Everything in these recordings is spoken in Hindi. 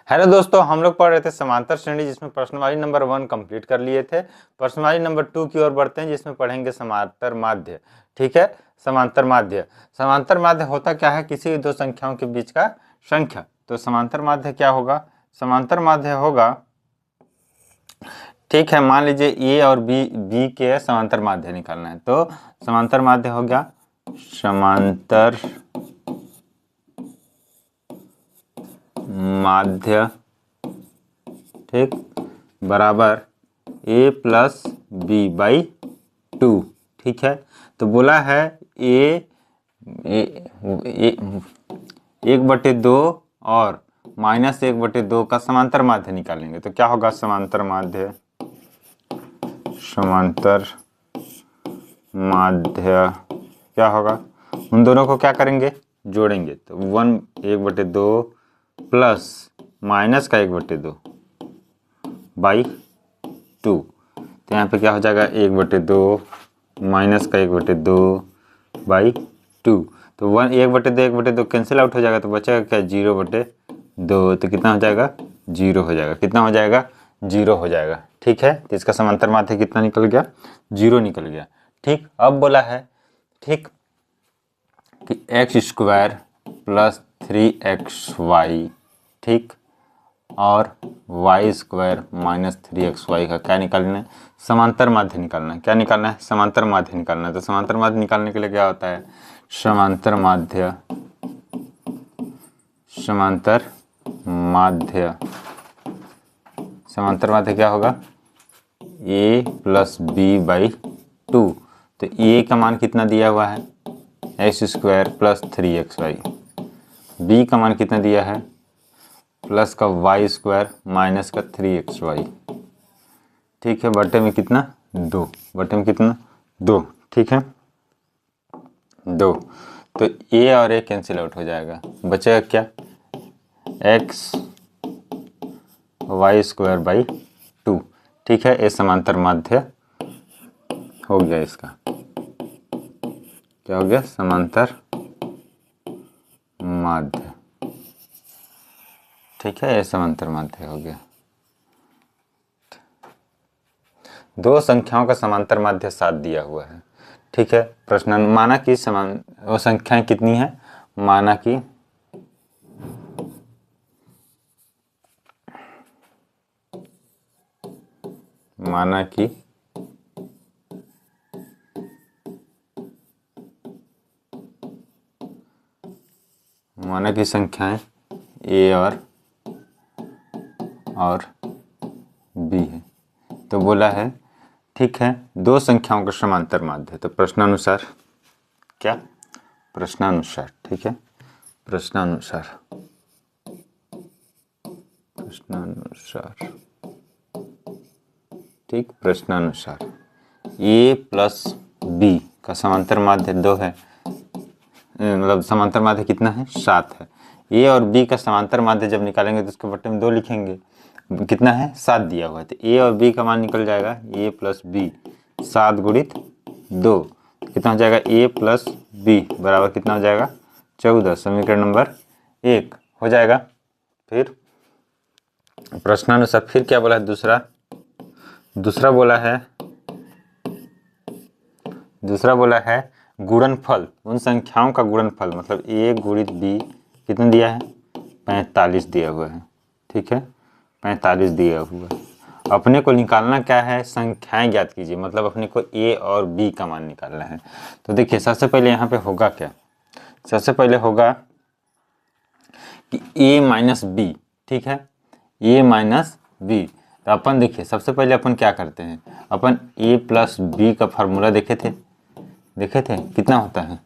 हेलो दोस्तों, हम लोग पढ़ रहे थे समांतर श्रेणी जिसमें प्रश्नवाची नंबर 1 कंप्लीट कर लिए थे। प्रश्नवाची नंबर 2 की ओर बढ़ते हैं जिसमें पढ़ेंगे समांतर माध्य। ठीक है, समांतर माध्य। समांतर माध्य होता क्या है? किसी दो संख्याओं के बीच का संख्या। तो समांतर माध्य क्या होगा? समांतर माध्य होगा, ठीक है, मान लीजिए ए और बी के समांतर माध्य निकालना है। तो समांतर माध्य हो गया समांतर माध्य, ठीक, बराबर a प्लस बी बाई 2। ठीक है, तो बोला है ए 1/2 और -1/2 का समांतर माध्य निकालेंगे। तो क्या होगा समांतर माध्य? समांतर माध्य क्या होगा? उन दोनों को क्या करेंगे? जोड़ेंगे। तो 1/2 प्लस माइनस का 1/2 बाई 2। तो यहाँ पे क्या हो जाएगा? 1/2 माइनस का 1/2 बाई 2। तो 1/2 कैंसिल आउट हो जाएगा, तो बचेगा क्या? 0/2। तो कितना हो जाएगा? 0 हो जाएगा। कितना हो जाएगा? 0 हो जाएगा। ठीक है, तो इसका समांतर माध्य कितना निकल गया? 0 निकल गया। ठीक, अब बोला है, ठीक, कि x² प्लस 3xy, ठीक, और y² माइनस 3xy का क्या निकालना है? समांतर माध्य निकालना है। क्या निकालना है? समांतर माध्य निकालना है। तो समांतर माध्य निकालने के लिए क्या होता है? समांतर माध्य, समांतर माध्य, समांतर माध्य क्या होगा? a plus b by 2। तो a का मान कितना दिया हुआ है? x² plus 3xy। b का मान कितना दिया है? प्लस का y² माइनस का 3xy। ठीक है, बटे में कितना? 2। बटे में कितना? 2। ठीक है, 2। तो a और a कैंसिल आउट हो जाएगा, बचेगा क्या? x y² by 2। ठीक है, ये समांतर माध्य हो गया। इसका क्या हो गया? समांतर माध्य। ठीक है, ये समांतर माध्य हो गया। दो संख्याओं का समांतर माध्य 7 दिया हुआ है। ठीक है, प्रश्न माना कि वो संख्याएं कितनी है? माना कि संख्याएं a और b है। तो बोला है, ठीक है, दो संख्याओं का समांतर माध्य। तो प्रश्नानुसार क्या? प्रश्नानुसार। ठीक है, प्रश्नानुसार, ठीक, प्रश्नानुसार a प्लस b का समांतर माध्य 2 है। मतलब समांतर माध्य कितना है? 7 है। a और b का समांतर माध्य जब निकालेंगे तो उसके बट्टे में 2 लिखेंगे। कितना है? 7 दिया हुआ है। तो a और b का मान निकल जाएगा a प्लस बी, 7 गुणित 2। कितना हो जाएगा? a प्लस बी बराबर कितना हो जाएगा? 14। समीकरण नंबर 1 हो जाएगा। फिर प्रश्नानुसार फिर क्या बोला है? दूसरा बोला है गुणनफल, उन संख्याओं का गुणनफल, मतलब a गुणित b कितना दिया है? 45 दिया हुआ है। ठीक है, 45 दिया हुआ है। अपने को निकालना क्या है? संख्याएं ज्ञात कीजिए, मतलब अपने को a और b का मान निकालना है। तो देखिए, सबसे पहले यहाँ पे होगा क्या? सबसे पहले होगा कि a माइनस बी। ठीक है, a माइनस बी। तो अपन देखिए, सबसे पहले अपन क्या करते हैं? अपन a प्लस बी का फार्मूला देखे थे कितना होता है?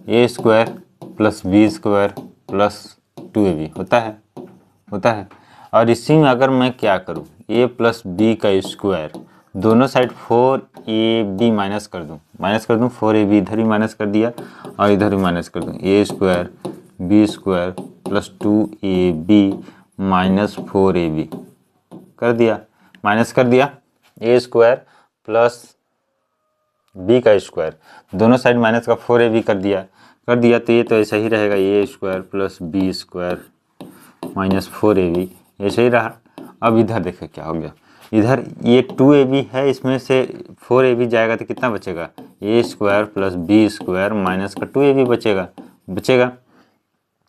a² plus b² plus 2ab होता है। और इसी में अगर मैं क्या करूं? a प्लस बी का स्क्वायर, दोनों साइड 4ab माइनस कर दूं 4ab इधर ही माइनस कर दिया और इधर भी माइनस कर दूं। a² b² plus 2ab minus 4ab कर दिया, माइनस कर दिया। a² प्लस बी का स्क्वायर, दोनों साइड माइनस का 4ab कर दिया। तो ये तो ऐसा ही रहेगा, a² प्लस b² -4ab ऐसे ही रहा। अब इधर देखो क्या हो गया, इधर ये 2ab है, इसमें से 4ab जाएगा तो कितना बचेगा, a² + b² माइनस का 2ab बचेगा।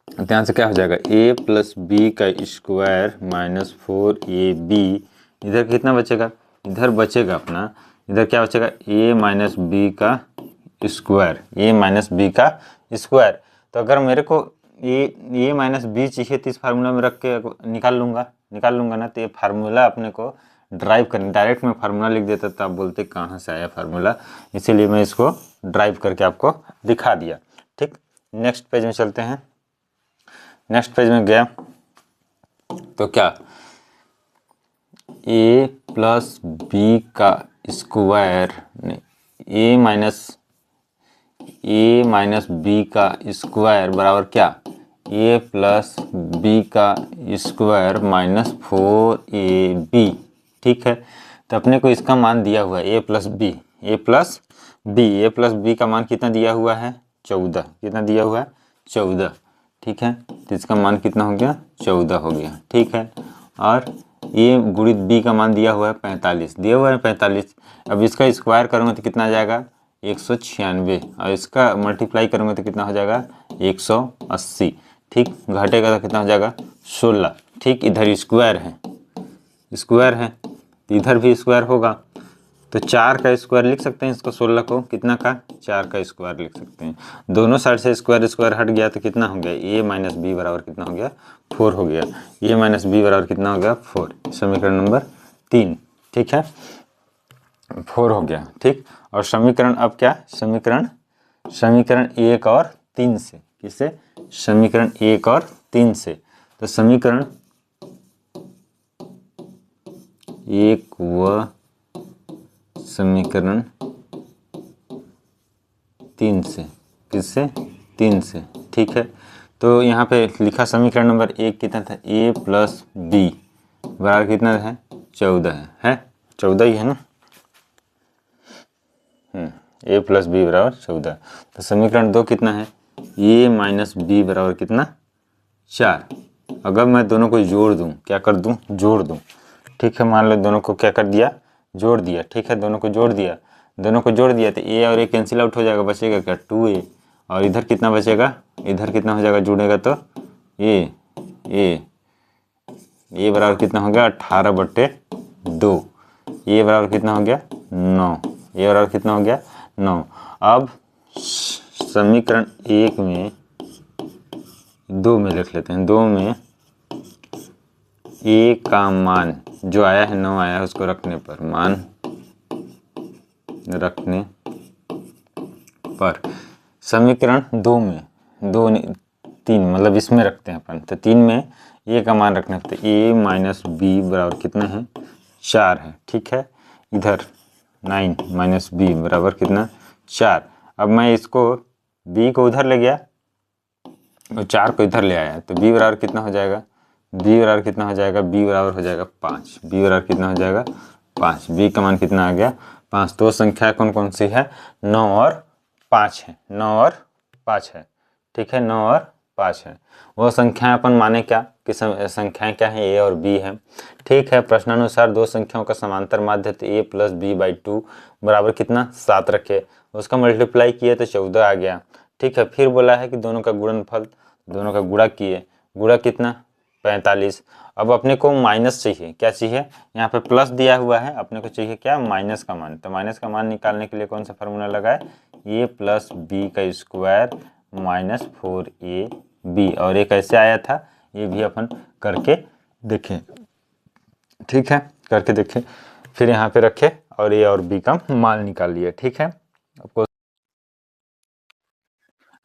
ध्यान से क्या हो जाएगा, a + b² माइनस 4ab, इधर कितना बचेगा, इधर बचेगा अपना, इधर क्या बचेगा, a - b का स्क्वायर, a - b का स्क्वायर। तो अगर मेरे को a - b चाहिए तो इस फार्मूला में रख के निकाल लूंगा ना। तो ये फार्मूला अपने को ड्राइव करना, डायरेक्ट मैं फार्मूला लिख देता तो आप बोलते कहाँ से आया फार्मूला, इसीलिए मैं इसको ड्राइव करके आपको दिखा दिया। ठीक, नेक्स्ट पेज में चलते हैं। नेक्स्ट पेज में गया तो क्या, a + b का स्क्वायर, a - b का स्क्वायर बराबर क्या, a + b का स्क्वायर माइनस 4ab। ठीक है, तो अपने को इसका मान दिया हुआ है a + b का मान कितना दिया हुआ है, 14। कितना दिया हुआ है, 14। ठीक है, तो इसका मान कितना हो गया, 14 हो गया। ठीक है, और ये गुणित b का मान दिया हुआ है 45, दिया हुआ है 45। अब इसका स्क्वायर करूँगा तो कितना आ जाएगा, 196, और इसका मल्टीप्लाई करूँगा तो कितना हो जाएगा, 180। ठीक, घटेगा तो कितना हो जाएगा, 16। ठीक, इधर स्क्वायर है तो इधर भी स्क्वायर होगा, तो 4 का स्क्वायर लिख सकते हैं इसको, 16 को कितना का, 4 का स्क्वायर लिख सकते हैं। दोनों साइड से स्क्वायर हट गया तो कितना हो गया, a - b बराबर कितना हो गया, 4 हो गया। a - b बराबर कितना हो गया, 4। समीकरण नंबर 3। ठीक है, 4 हो गया। ठीक, और समीकरण अब क्या, समीकरण 1 और 3 से, किससे, समीकरण 1 और 3 से। तो समीकरण 1 व समीकरण 3 से, किससे, 3 से। ठीक है, तो यहाँ पे लिखा समीकरण नंबर 1 कितना था, a + b बराबर कितना है, 14 है 14 ही है ना। a + b बराबर 14। तो समीकरण 2 कितना है, a - b बराबर कितना, 4। अगर मैं दोनों को जोड़ दूं, क्या कर दूं, जोड़ दूं। ठीक है, मान लो दोनों को क्या कर दिया, जोड़ दिया। ठीक है, दोनों को जोड़ दिया तो a और a कैंसिल आउट हो जाएगा, बचेगा क्या, 2a। और इधर कितना बचेगा, इधर कितना हो जाएगा, जुड़ेगा तो a बराबर कितना हो गया, 18/2। a बराबर कितना हो गया, 9। a बराबर कितना हो गया, 9। अब समीकरण 1 में, 2 में लिख लेते हैं, 2 में a का मान जो आया है, 9 आया है, उसको रखने पर, मान रखने पर, समीकरण 2 में, 2 3 मतलब इसमें रखते हैं अपन, तो 3 में a का मान रखने पर a - b बराबर कितना है, 4 है। ठीक है, इधर 9 - b बराबर कितना, 4। अब मैं इसको b को उधर ले गया और 4 को इधर ले आया, तो b बराबर कितना हो जाएगा, b बराबर कितना हो जाएगा, b बराबर हो जाएगा 5। b बराबर कितना हो जाएगा, 5। b का मान कितना आ गया, 5। दो संख्या कौन कौन सी है, 9 और 5 है, 9 और 5 है। ठीक है, 9 और 5 है। वो संख्याएं अपन माने क्या कि संख्याएं क्या है, a और b है। ठीक है, प्रश्नानुसार दो संख्याओं का समांतर माध्य तो a + b/2 बराबर कितना, 7 रखे, उसका मल्टीप्लाई किए तो 14 आ गया। ठीक है, फिर बोला है कि दोनों का गुणनफल, दोनों का गुणा किए, गुणा कितना, 45। अब अपने को माइनस चाहिए, क्या चाहिए, यहाँ पे प्लस दिया हुआ है, अपने को चाहिए क्या, माइनस का मान। तो माइनस का मान निकालने के लिए कौन सा फार्मूला लगाए, a + b का स्क्वायर माइनस 4ab। और ये कैसे आया था, ये भी अपन करके देखें। ठीक है, करके देखें, फिर यहाँ पे रखे और a और b का मान निकाल लिए। ठीक है, आपको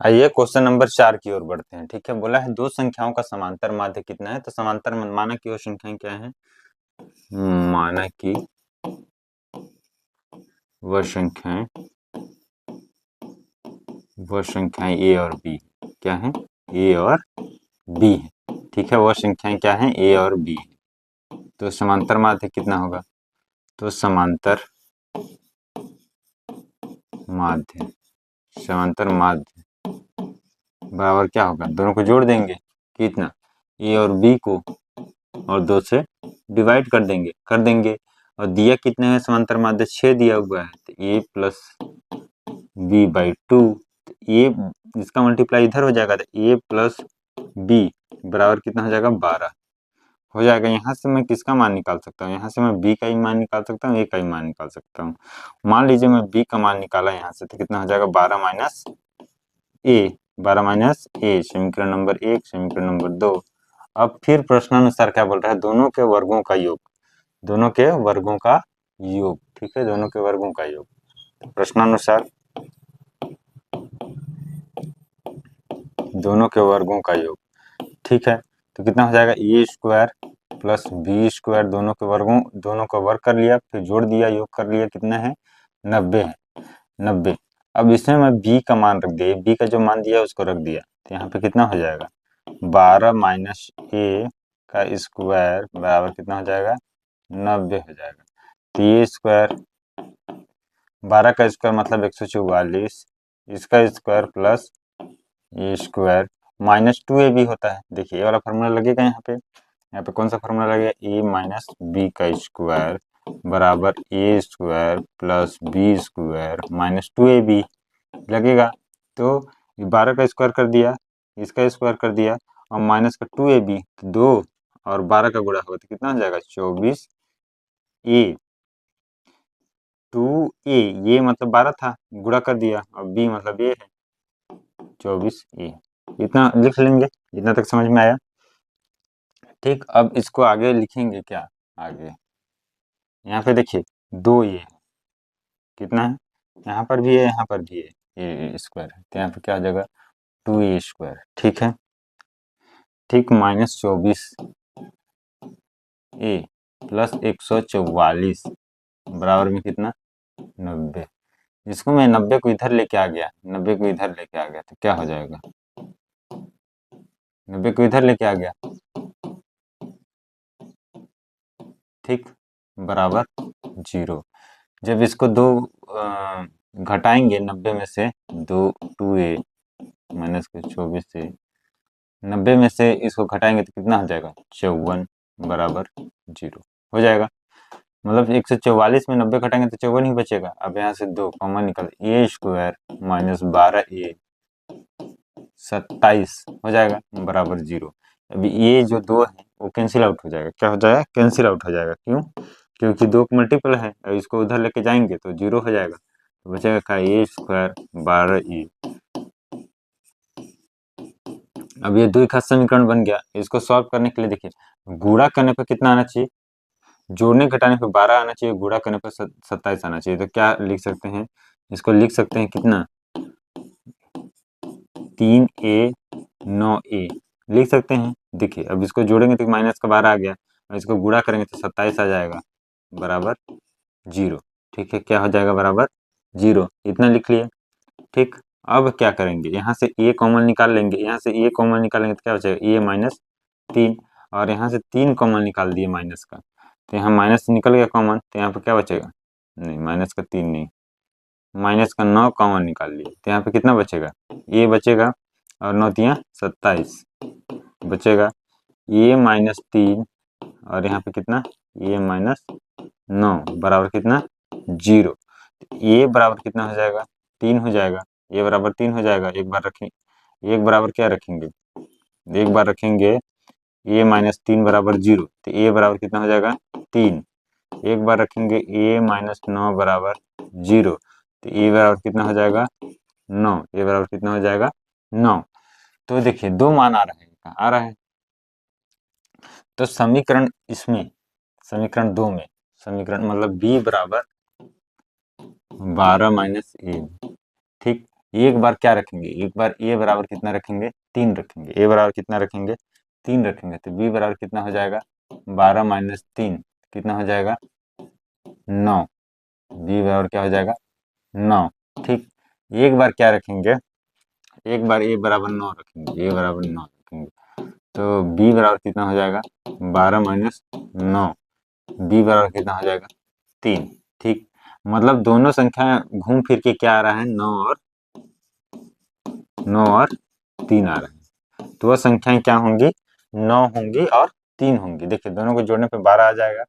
आइए क्वेश्चन नंबर 4 की ओर बढ़ते हैं। ठीक है, बोला है दो संख्याओं का समांतर माध्य कितना है, तो समांतर माना कि वो संख्याएं क्या है, माना कि वह संख्याएं a और b क्या है, a और b है। ठीक है, वह संख्याएं क्या है, a और b। तो समांतर माध्य कितना होगा, तो समांतर माध्य बराबर क्या होगा, दोनों को जोड़ देंगे, कितना, ए और बी को और 2 से डिवाइड कर देंगे। और दिया कितने हैं समांतर माध्य 6 दिया हुआ है, तो ए प्लस बी बाई 2, ए इसका मल्टीप्लाई इधर हो जाएगा, तो ए प्लस बी बराबर कितना हो जाएगा 12 हो जाएगा। यहाँ से मैं किसका मान निकाल सकता हूँ, यहाँ से मैं बी का ही मान निकाल सकता हूँ, ए का ही मान निकाल सकता हूँ। मान लीजिए मैं बी का मान निकाला यहाँ से, तो कितना हो जाएगा 12 माइनस ए, 12 माइनस ए, समीकरण नंबर 1, समीकरण नंबर 2। अब फिर प्रश्नानुसार क्या बोल रहा है, दोनों के वर्गों का योग, दोनों के वर्गों का योग, ठीक है, दोनों के वर्गों का योग। प्रश्नानुसार दोनों के वर्गों का योग, ठीक है, तो कितना हो जाएगा ए स्क्वायर प्लस बी स्क्वायर, दोनों के वर्गों, दोनों का वर्ग कर लिया, फिर जोड़ दिया, योग कर लिया, कितना है 90 है, 90। अब इसमें मैं बी का मान रख दिया, बी का जो मान दिया उसको रख दिया, तो यहाँ पे कितना हो जाएगा 12 माइनस ए का स्क्वायर बराबर कितना हो जाएगा 90 हो जाएगा। तो ए स्क्वायर 12 का स्क्वायर मतलब 144, इसका square plus a square minus 2 a b होता है। देखिए ये वाला फार्मूला लगेगा यहाँ पे कौन सा फार्मूला लगेगा, ए माइनस बी का स्क्वायर बराबर a square plus b square minus 2 a b लगेगा। तो 12 का स्क्वायर कर दिया, इसका स्क्वायर कर दिया, और माइनस का 2 ए बी, तो 2 और 12 का गुणा होगा तो कितना हो जाएगा 24 ए, 2 ए, ये मतलब 12 था, गुणा कर दिया, और बी मतलब ये है 24 ए। इतना लिख लेंगे, इतना तक समझ में आया, ठीक। अब इसको आगे लिखेंगे क्या, आगे यहाँ पे देखिए 2 ए कितना है, यहाँ पर भी है, यहाँ पर भी है ए स्क्वायर है, तो यहाँ पे क्या हो जाएगा 2 ए स्क्वायर, ठीक है, ठीक, माइनस 24 ए प्लस 144 बराबर में कितना 90। इसको मैं 90 को इधर लेके आ गया, 90 को इधर लेके आ गया, तो क्या हो जाएगा 90 को इधर लेके आ गया, ठीक, बराबर 0। जब इसको दो घटाएंगे 90 में से, 2 ए माइनस के 24 से 90 में से इसको घटाएंगे तो कितना हो जाएगा 54 बराबर 0 हो जाएगा। मतलब 144 में 90 घटाएंगे तो 54 ही बचेगा। अब यहाँ से 2 कॉमन निकल, ए स्क्वायर माइनस 12 ए 27 हो जाएगा बराबर 0। अभी ये जो 2 है वो कैंसिल आउट हो जाएगा, क्या हो जाएगा कैंसिल आउट हो जाएगा, क्यों, क्योंकि 2 मल्टीपल है, और इसको उधर लेके जाएंगे तो 0 हो जाएगा, तो बचेगा का ए स्क्वायर 12 ए। अब ये द्विघात समीकरण बन गया। इसको सॉल्व करने के लिए देखिए, गुणा करने पर कितना आना चाहिए, जोड़ने घटाने पर 12 आना चाहिए, गुणा करने पर 27 आना चाहिए। तो क्या लिख सकते हैं, इसको लिख सकते हैं कितना 3a 9a लिख सकते हैं। देखिए अब इसको जोड़ेंगे तो माइनस का 12 आ गया, और इसको गुणा करेंगे तो 27 आ जाएगा बराबर 0, ठीक है, क्या हो जाएगा बराबर 0, इतना लिख लिए, ठीक। अब क्या करेंगे, यहाँ से a कॉमन निकाल लेंगे, यहाँ से a कॉमन निकालेंगे तो क्या हो जाएगा a माइनस 3, और यहाँ से 3 कॉमन निकाल दिए माइनस का, तो यहाँ माइनस निकल गया कॉमन, तो यहाँ पे क्या बचेगा, नहीं माइनस का 3 नहीं, माइनस का 9 कॉमन निकाल लिए, तो यहाँ पे कितना बचेगा a बचेगा, और 9 तियाँ 27 बचेगा, a माइनस 3, और यहाँ पे कितना a माइनस 9 बराबर कितना 0। a बराबर कितना हो जाएगा 3 हो जाएगा, a बराबर 3 हो जाएगा। एक बार रखें, एक बराबर क्या रखेंगे, एक बार रखेंगे a माइनस 3 बराबर 0, तो a बराबर कितना हो जाएगा 3। एक बार रखेंगे a माइनस 9 बराबर 0, तो a बराबर कितना हो जाएगा 9, a बराबर कितना हो जाएगा 9। तो देखिए 2 मान आ रहे हैं, आ रहा है, तो समीकरण इसमें, समीकरण 2 में, समीकरण मतलब b बराबर 12 माइनस ए, ठीक। एक बार क्या रखेंगे, एक बार a बराबर कितना रखेंगे 3 रखेंगे, a बराबर कितना रखेंगे 3 रखेंगे, तो b बराबर कितना हो जाएगा 12 माइनस 3 कितना हो जाएगा 9, b बराबर क्या हो जाएगा 9, ठीक। एक बार क्या रखेंगे, एक बार a बराबर 9 रखेंगे, a बराबर 9 रखेंगे, तो b बराबर कितना हो जाएगा 12 माइनस 9, b बराबर कितना हो जाएगा 3, ठीक। मतलब दोनों संख्या घूम फिर के क्या आ रहा है 9 और 3 आ रहा है, तो वह संख्याएं क्या होंगी 9 होंगी और 3 होंगी। देखिए दोनों को जोड़ने पे 12 आ जाएगा,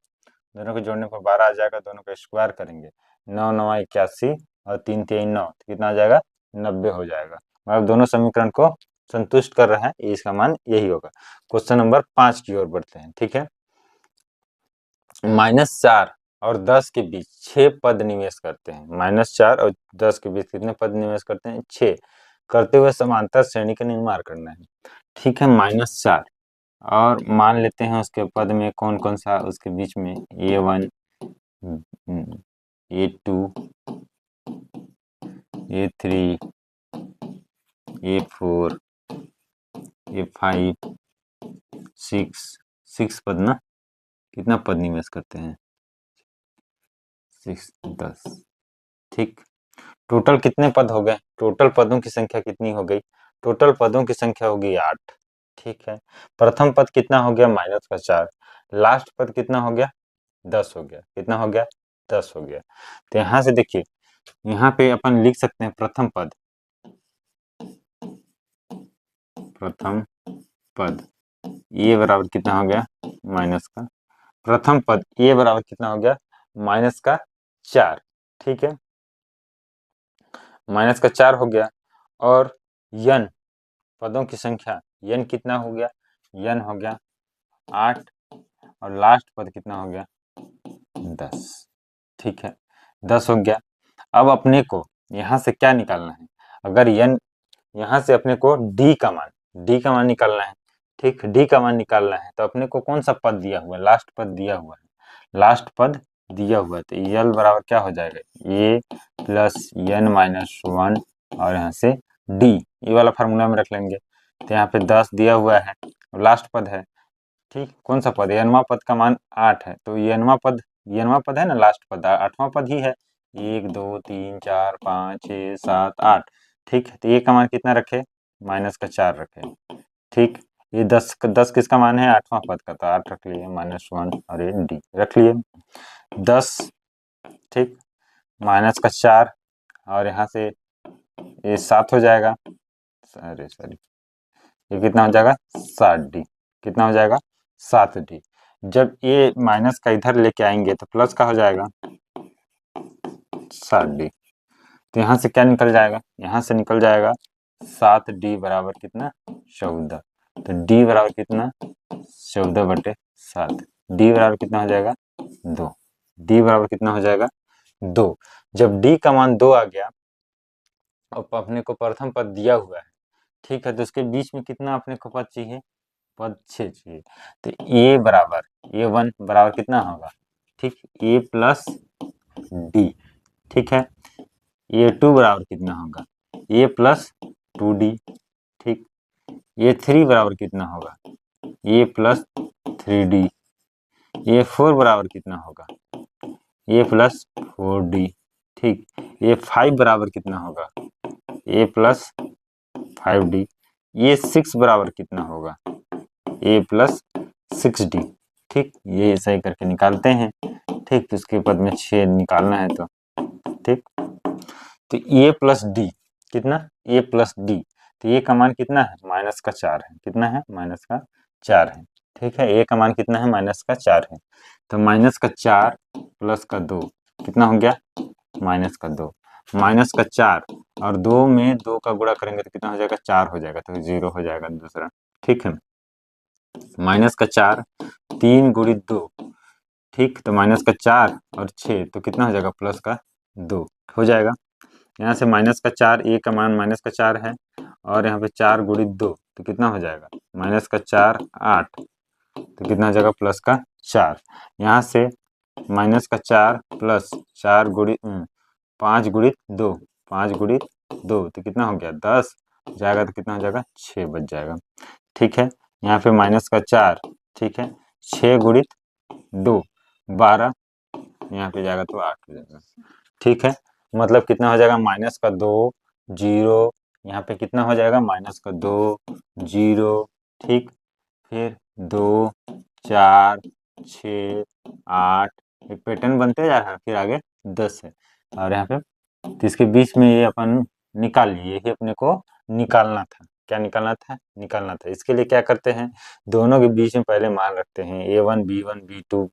दोनों को जोड़ने पर 12 आ जाएगा, दोनों को स्क्वायर करेंगे 9 9 81 और 3 3 9, तो कितना आ जाएगा 90 हो जाएगा। मतलब दोनों समीकरण को संतुष्ट कर रहा है, इसका मान यही होगा। क्वेश्चन नंबर 5 की ओर बढ़ते हैं। ठीक है, -4 और 10 के बीच 6 पद निवेश करते हैं। -4 और 10 के बीच कितने पद निवेश करते हैं? 6। करते हुए समांतर श्रेणी का निर्माण करना है। ठीक है, -4 और मान लेते हैं उसके पद में कौन कौन सा उसके बीच में, A1 A2 A3 A4 A5 6 पद ना, कितना पद निवेश करते हैं? 6 10। ठीक, टोटल कितने पद हो गए? टोटल पदों की संख्या कितनी हो गई? टोटल पदों की संख्या होगी 8। ठीक है, प्रथम पद कितना हो गया? -4। लास्ट पद कितना हो गया? 10 हो गया। कितना हो गया? 10 हो गया। तो यहाँ से देखिए, यहाँ पे अपन लिख सकते हैं प्रथम पद, प्रथम पद ये बराबर कितना हो गया? माइनस का प्रथम पद ये बराबर कितना हो गया? -4। ठीक है, -4 हो गया। और यन पदों की संख्या, यन कितना हो गया? यन हो गया 8 और लास्ट पद कितना हो गया? 10। ठीक है, 10 हो गया। अब अपने को यहाँ से क्या निकालना है? अगर यन, यहाँ से अपने को डी का मान निकालना है। ठीक, डी का मान निकालना है तो अपने को कौन सा पद दिया हुआ है? लास्ट पद दिया हुआ है, लास्ट पद दिया हुआ है। तो यल बराबर क्या हो जाएगा? ए प्लस n माइनस 1 और यहाँ से डी, ये वाला फार्मूला में रख लेंगे। तो यहाँ पे 10 दिया हुआ है, लास्ट पद है। ठीक, कौन सा पद? nवां पद का मान 8 है, तो nवां पद है ना, लास्ट पद 8वां पद ही है। 1 2 3 4 5 6 7 8। ठीक है, तो ये का मान कितना रखे? -4 रखे। ठीक, ये 10 किसका मान है? 8वां पद का, तो 8 रख लिए, -1 और ये डी रख लिए 10। ठीक, -4 और यहाँ से ये 7 हो जाएगा। सॉरी, ये कितना हो जाएगा? 7D। कितना हो जाएगा? 7D। जब ये माइनस का इधर लेके आएंगे तो प्लस का हो जाएगा 7D। तो यहाँ से क्या निकल जाएगा? यहाँ से निकल जाएगा 7D बराबर कितना? 14। तो D बराबर कितना? 14/7। D बराबर कितना हो जाएगा? 2। D बराबर कितना हो जाएगा? 2। जब D का मान 2 आ गया और अपने को प्रथम पद दिया हुआ है, ठीक है, तो उसके बीच में कितना अपने को पद चाहिए? पद 6 चाहिए। तो A1 बराबर कितना होगा? ठीक, A प्लस D। ठीक है, A2 बराबर कितना होगा? A plus 2D। ठीक, A3 बराबर कितना होगा? A plus 3D। A4 बराबर कितना होगा? A plus 4D। ठीक, A5 बराबर कितना होगा? A plus 5D। A6 बराबर कितना होगा? A plus 6D। ठीक, ये सही करके निकालते हैं। ठीक, तो इसके पद में 6 निकालना है तो ठीक, तो A प्लस डी कितना? A प्लस डी, तो ये का मान कितना है? -4 है। कितना है? -4 है। ठीक है, A का मान कितना है? -4 है। तो -4 प्लस का 2 कितना हो गया? -2। -4 और 2 में 2 का गुणा करेंगे तो कितना हो जाएगा? 4 हो जाएगा, तो 0 हो जाएगा दूसरा। ठीक है, -4 3 गुणित 2। ठीक, तो -4 और 6 तो कितना हो जाएगा? प्लस का 2 हो जाएगा। यहाँ से -4, A का मान -4 है और यहाँ पे 4 गुणित 2 तो कितना हो जाएगा? -4 8, तो कितना हो जाएगा? प्लस का 4। यहाँ से -4 प्लस 4 गुणित 5 गुणित 2, 5 गुणित 2 तो कितना हो गया? 10 जाएगा, तो कितना हो जाएगा? 6 बच जाएगा। ठीक है, यहाँ पे -4, ठीक है, 6 गुणित 2 12, यहाँ पे जाएगा तो 8 हो जाएगा। ठीक है, मतलब कितना हो जाएगा? -2 0, यहाँ पे कितना हो जाएगा? -2 0। ठीक, फिर 2 4 6 8, एक पैटर्न बनते जा रहा है, फिर आगे 10 है और यहाँ पे तो इसके बीच में ये अपन निकाल लिए, यही अपने को निकालना था। क्या निकालना था। इसके लिए क्या करते हैं, दोनों के बीच में पहले मान रखते हैं, A1 B1 B2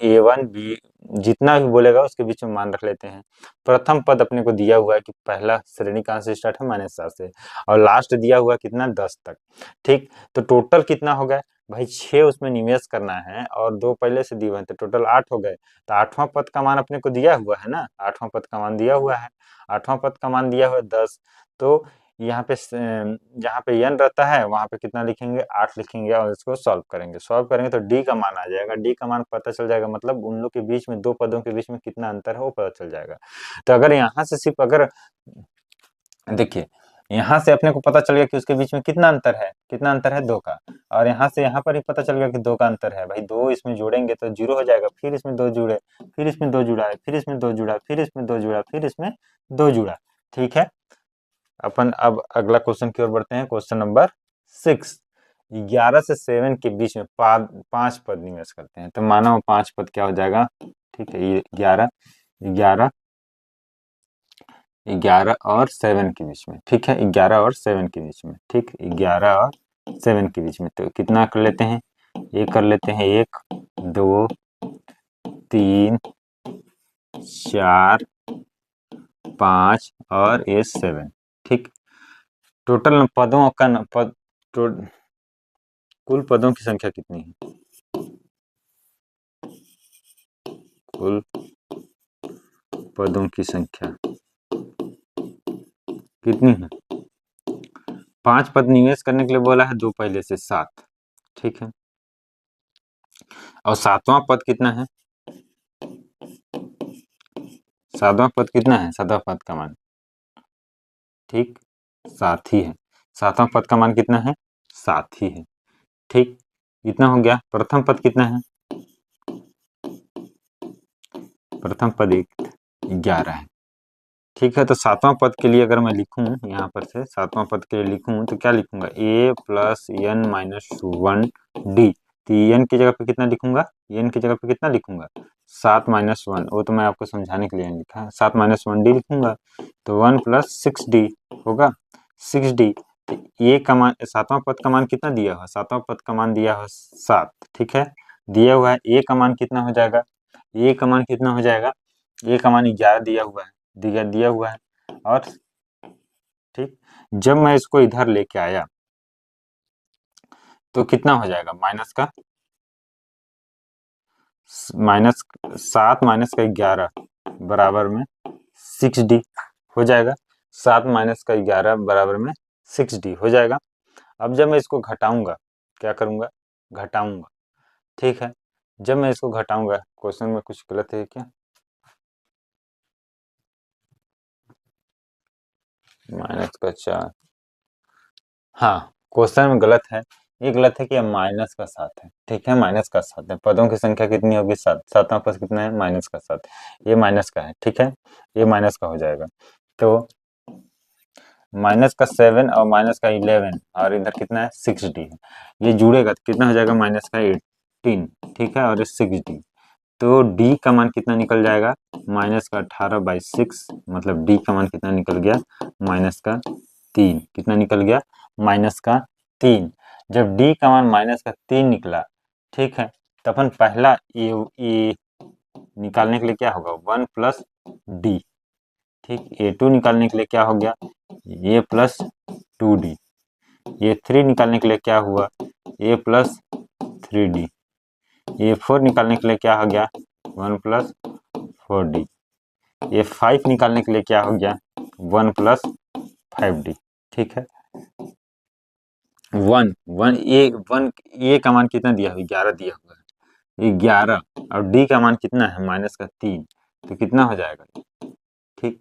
A1 B, जितना भी बोलेगा उसके बीच में मान रख लेते हैं। प्रथम पद अपने को दिया हुआ है कि पहला श्रेणी कहाँ से स्टार्ट है, -7 से, और लास्ट दिया हुआ कितना 10 तक। ठीक, तो टोटल कितना हो गया भाई, 6 उसमें निवेश करना है और 2 पहले से दिए हुए हैं, तो टोटल 8 हो गए। तो 8वां पद का मान अपने को दिया हुआ है ना, 8वां पद का मान दिया हुआ है, 8वां पद का मान दिया हुआ है 10। तो यहाँ पे जहाँ पे n रहता है वहां पे कितना लिखेंगे, 8 लिखेंगे और इसको सॉल्व करेंगे तो d का मान आ जाएगा, d का मान पता चल जाएगा, मतलब उन लोग के बीच में, दो पदों के बीच में कितना अंतर है वो पता चल जाएगा। तो अगर यहाँ से सिर्फ अगर देखिए, यहाँ से अपने को पता चल गया कि उसके बीच में कितना अंतर है 2 का, और यहाँ से यहाँ पर ही पता चल गया कि 2 का अंतर है भाई, 2 इसमें जोड़ेंगे तो 0 हो जाएगा, फिर इसमें 2 जुड़े, फिर इसमें 2 जुड़ा है, फिर इसमें 2 जुड़ा, फिर इसमें 2 जुड़ा, फिर इसमें 2 जुड़ा। ठीक है, अपन अब अगला क्वेश्चन की ओर बढ़ते हैं, क्वेश्चन नंबर 6। 11 से 7 के बीच में 5 पद निवेश करते हैं, तो मानो 5 पद क्या हो जाएगा, ठीक है, ये 11 और 7 के बीच में, ठीक है, 11 और 7 के बीच में, ठीक, 11 और 7 के बीच में, तो कितना कर लेते हैं, ये कर लेते हैं 1 2 3 4 5 और ये 7। ठीक, टोटल पदों का कुल पदों की संख्या कितनी है, कुल पदों की संख्या कितनी है, 5 पद निवेश करने के लिए बोला है, 2 पहले से 7। ठीक है, और 7वां पद कितना है, 7वां पद कितना है, 7वां पद का मान, ठीक, 7 ही है, 7वां पद का मान कितना है, 7 ही है। ठीक, इतना हो गया। प्रथम पद कितना है, प्रथम पद 11 है। ठीक है, तो 7वां पद के लिए अगर मैं लिखूं, यहाँ पर से 7वां पद के लिए लिखूं तो क्या लिखूंगा, a plus n minus 1 d, तो n की जगह पे कितना लिखूंगा, n की जगह पे कितना लिखूंगा, 7 माइनस 1, वो तो मैं आपको समझाने के लिए लिखा है, 7 माइनस 1 d लिखूंगा, तो 1 प्लस 6d होगा, 6d। तो ये का मान, 7वां पद का मान कितना दिया हुआ, 7वां पद का मान दिया हुआ 7। ठीक है, दिया हुआ है, a का मान कितना हो जाएगा, a का मान कितना हो जाएगा, a का मान 11 दिया हुआ है, दिया हुआ है। और ठीक, जब मैं इसको इधर लेके आया तो कितना हो जाएगा, माइनस 7 माइनस का 11 बराबर में 6d हो जाएगा, 7 माइनस का 11 बराबर में 6d हो जाएगा। अब जब मैं इसको घटाऊंगा, क्या करूंगा, घटाऊंगा। ठीक है, जब मैं इसको घटाऊंगा, क्वेश्चन में कुछ गलत है क्या, माइनस का 4, हाँ क्वेश्चन में गलत है, ये गलत है कि यह माइनस का 7 है। ठीक है, माइनस का 7 है, पदों की संख्या कितनी होगी, 7, 7वां पद कितना है, माइनस का 7, ये माइनस का है। ठीक है, ये माइनस का हो जाएगा, तो माइनस का 7 और माइनस का 11 और इधर कितना है 6d है, ये जुड़ेगा तो कितना हो जाएगा, माइनस का 18। ठीक है, और ये 6d, तो d का मान कितना निकल जाएगा, माइनस का 18/6, मतलब d का मान कितना निकल गया, माइनस का 3, कितना निकल गया, माइनस का 3। जब d का मान माइनस का 3 निकला, ठीक है, तो अपन पहला ये निकालने के लिए क्या होगा, 1 प्लस डी। ठीक, a2 निकालने के लिए क्या हो गया, a प्लस 2d, a3 निकालने के लिए क्या हुआ, a प्लस 3d, a4 निकालने के लिए क्या हो गया, 1 प्लस 4d, a5 निकालने के लिए क्या हो गया, 1 प्लस 5d। ठीक है, 1 का मान कितना दिया हुआ, 11 दिया हुआ है, 11, और d का मान कितना है, माइनस का 3, तो कितना हो जाएगा, ठीक,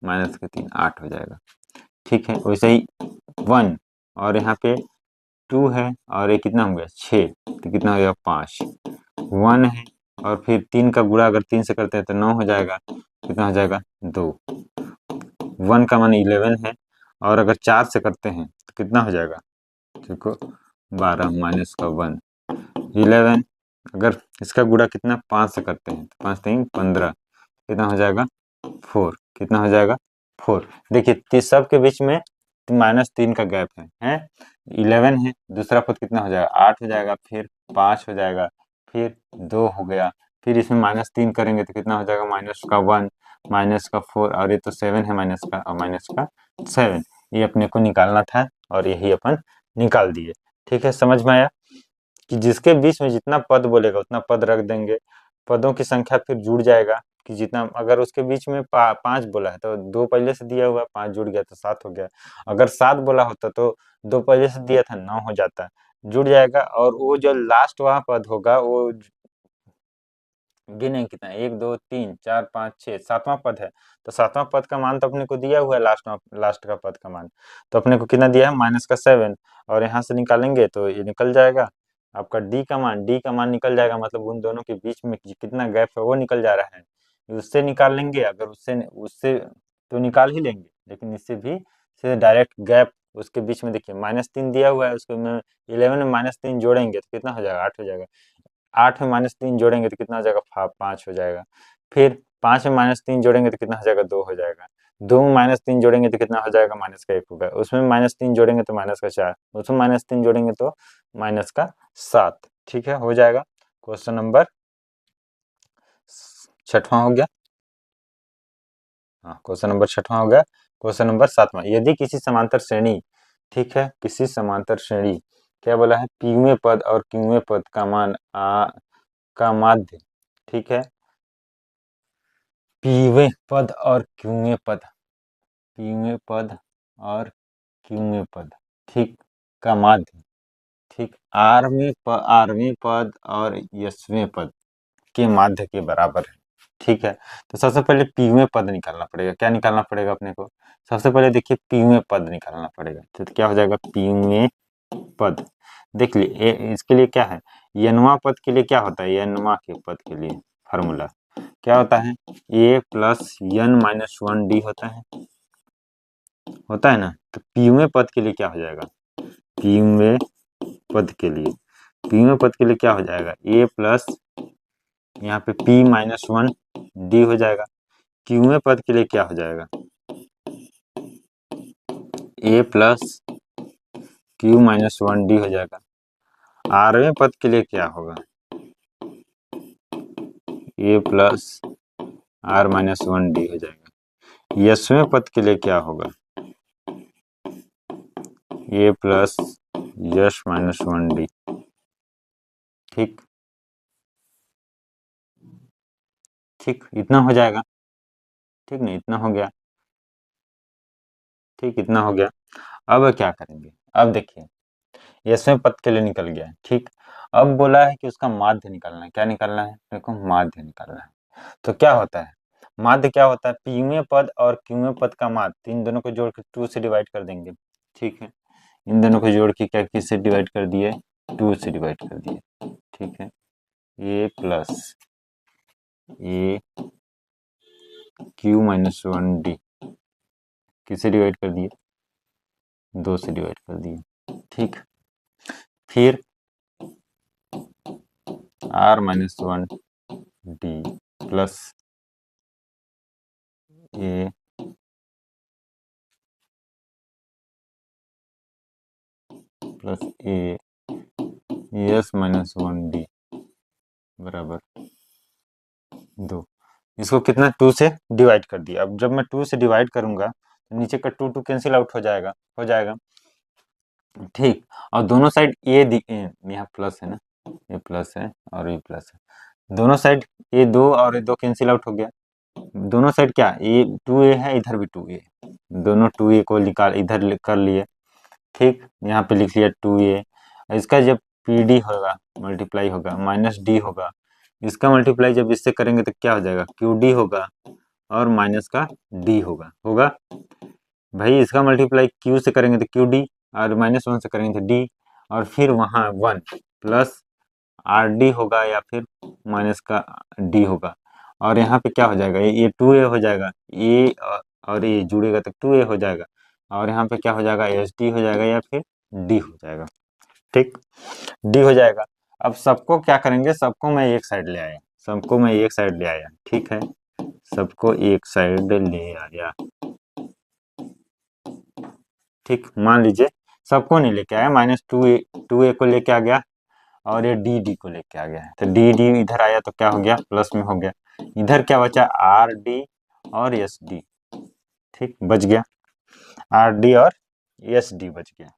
माइनस का 3 8 हो जाएगा। ठीक है, वैसे ही 1 और यहाँ पे 2 है और ये कितना हो गया 6, तो कितना हो गया 5, 1 है और फिर 3 का गुणा अगर 3 से करते हैं तो 9 हो जाएगा, कितना हो जाएगा 2, 1 का मान 11 है और अगर 4 से करते हैं तो कितना हो जाएगा, देखो 12 माइनस का 1, 11, अगर इसका गुणा कितना 5 से करते हैं तो 5 3 15, कितना हो जाएगा 4, कितना हो जाएगा 4। देखिए सब के बीच में -3 का गैप है 11 है, दूसरा पद कितना हो जाएगा 8 हो जाएगा, फिर 5 हो जाएगा, फिर 2 हो गया, फिर इसमें -3 करेंगे तो कितना हो जाएगा -1 -4 और ये तो 7 है माइनस का और माइनस का 7। ये अपने को निकालना था और यही अपन निकाल दिए। ठीक है, समझ में आया कि जिसके बीच में जितना पद बोलेगा उतना पद रख देंगे, पदों की संख्या फिर जुड़ जाएगा कि जितना, अगर उसके बीच में 5 बोला है तो 2 पहले से दिया हुआ 5 जुड़ गया तो 7 हो गया, अगर 7 बोला होता तो 2 पहले से दिया था 9 हो जाता, जुड़ जाएगा। और वो जो लास्ट वहाँ पद होगा वो गिने कितना 1 2 3 4 5 6 7वां पद है, तो 7वां पद का मान तो अपने को दिया हुआ है, लास्ट का पद का मान तो अपने को कितना दिया है -7, और यहाँ से निकालेंगे तो ये निकल जाएगा आपका डी का मान निकल जाएगा, मतलब उन दोनों के बीच में कितना गैप है वो निकल जा रहा है, उससे निकाल लेंगे, अगर उससे उससे तो निकाल ही लेंगे, लेकिन इससे भी से डायरेक्ट गैप उसके बीच में देखिए -3 दिया हुआ है, उसके में 11 में -3 जोड़ेंगे तो कितना हो जाएगा 8 हो जाएगा, 8 में -3 जोड़ेंगे तो कितना हो जाएगा 5 हो जाएगा, फिर 5 में -3 जोड़ेंगे तो कितना हो जाएगा 2 हो जाएगा, 2 में -3 जोड़ेंगे तो कितना हो जाएगा -1 होगा, उसमें -3 जोड़ेंगे तो -4, उसमें -3 जोड़ेंगे तो -7। ठीक है, हो जाएगा। क्वेश्चन नंबर 6वां हो गया। हाँ, क्वेश्चन नंबर 6वां हो गया। क्वेश्चन नंबर 7वां, यदि किसी समांतर श्रेणी, ठीक है, किसी समांतर श्रेणी क्या बोला है, पीवें पद और क्यूवें पद का मान का माध्य, ठीक है, पीवें पद और क्यूवें पद, पीवें पद और क्यूवें पद, ठीक, का माध्य, ठीक, आरवें पद और यसवें पद के माध्य के बराबर है। ठीक है, तो सबसे पहले पीवें पद निकालना पड़ेगा। क्या निकालना पड़ेगा अपने को, सबसे पहले देखिए पीवें पद निकालना पड़ेगा, तो क्या हो जाएगा पीवें पद, देख लिए इसके लिए क्या है, यनवा पद के लिए क्या होता है, यनवा के पद के लिए फार्मूला क्या होता है, a plus n minus 1d होता है ना, तो पीवें पद के लिए क्या हो जाएगा, पीवें पद के लिए, पीवें पद के लिए क्या हो जाएगा a प्लस, यहाँ पे p -1d हो जाएगा, क्यूवें पद के लिए क्या हो जाएगा a प्लस q -1d हो जाएगा, आरवें पद के लिए क्या होगा a प्लस r -1d हो जाएगा, यसवें पद के लिए क्या होगा a प्लस यश -1d। ठीक, ठीक, इतना हो जाएगा, ठीक नहीं, इतना हो गया, ठीक, इतना हो गया। अब क्या करेंगे, अब देखिए यसवें पद के लिए निकल गया, ठीक, अब बोला है कि उसका माध्य निकालना है, क्या निकालना है, देखो माध्य निकालना है, तो क्या होता है माध्य, क्या होता है पीवें पद और क्यूवें पद का माध्य, इन दोनों को जोड़ के 2 से डिवाइड कर देंगे। ठीक है, इन दोनों को जोड़ के क्या किससे डिवाइड कर दिए, 2 से डिवाइड कर दिए। ठीक है, a प्लस ए q-1d किससे डिवाइड कर दिए, 2 से डिवाइड कर दिए। ठीक, फिर r-1d प्लस ए प्लस ए यस -1d बराबर 2। इसको कितना 2 से डिवाइड कर दिया, अब जब मैं 2 से डिवाइड करूंगा तो नीचे का 2 कैंसिल आउट हो जाएगा। ठीक, और दोनों साइड यहाँ प्लस है ना, ये प्लस है और ये प्लस है, दोनों साइड ये 2 और ये 2 कैंसिल आउट हो गया, दोनों साइड क्या ये 2a है, इधर भी 2a, दोनों 2a को निकाल इधर कर लिए। ठीक, यहाँ पे लिख लिया 2a, इसका जब pd होगा मल्टीप्लाई होगा -d होगा, इसका मल्टीप्लाई जब इससे करेंगे तो क्या हो जाएगा qd होगा और माइनस का d होगा भाई, इसका मल्टीप्लाई q से करेंगे तो qd और -1 से करेंगे तो d, और फिर वहाँ 1 प्लस rd होगा या फिर माइनस का d होगा, और यहाँ पे क्या हो जाएगा ये 2a हो जाएगा, a और ये जुड़ेगा तो 2a हो जाएगा, और यहाँ पे क्या हो जाएगा sd हो जाएगा या फिर d हो जाएगा। ठीक, d हो जाएगा। अब सबको क्या करेंगे, सबको मैं एक साइड ले आया, सबको मैं एक साइड ले आया। ठीक है, सबको एक साइड ले आया। ठीक, मान लीजिए सबको नहीं लेके आया, -2a को लेके आ गया और ये डी को लेके आ गया है, तो डी इधर आया तो क्या हो गया, प्लस में हो गया। इधर क्या बचा, आर डी और एस डी, ठीक बच गया, आर डी और एस डी बच गया।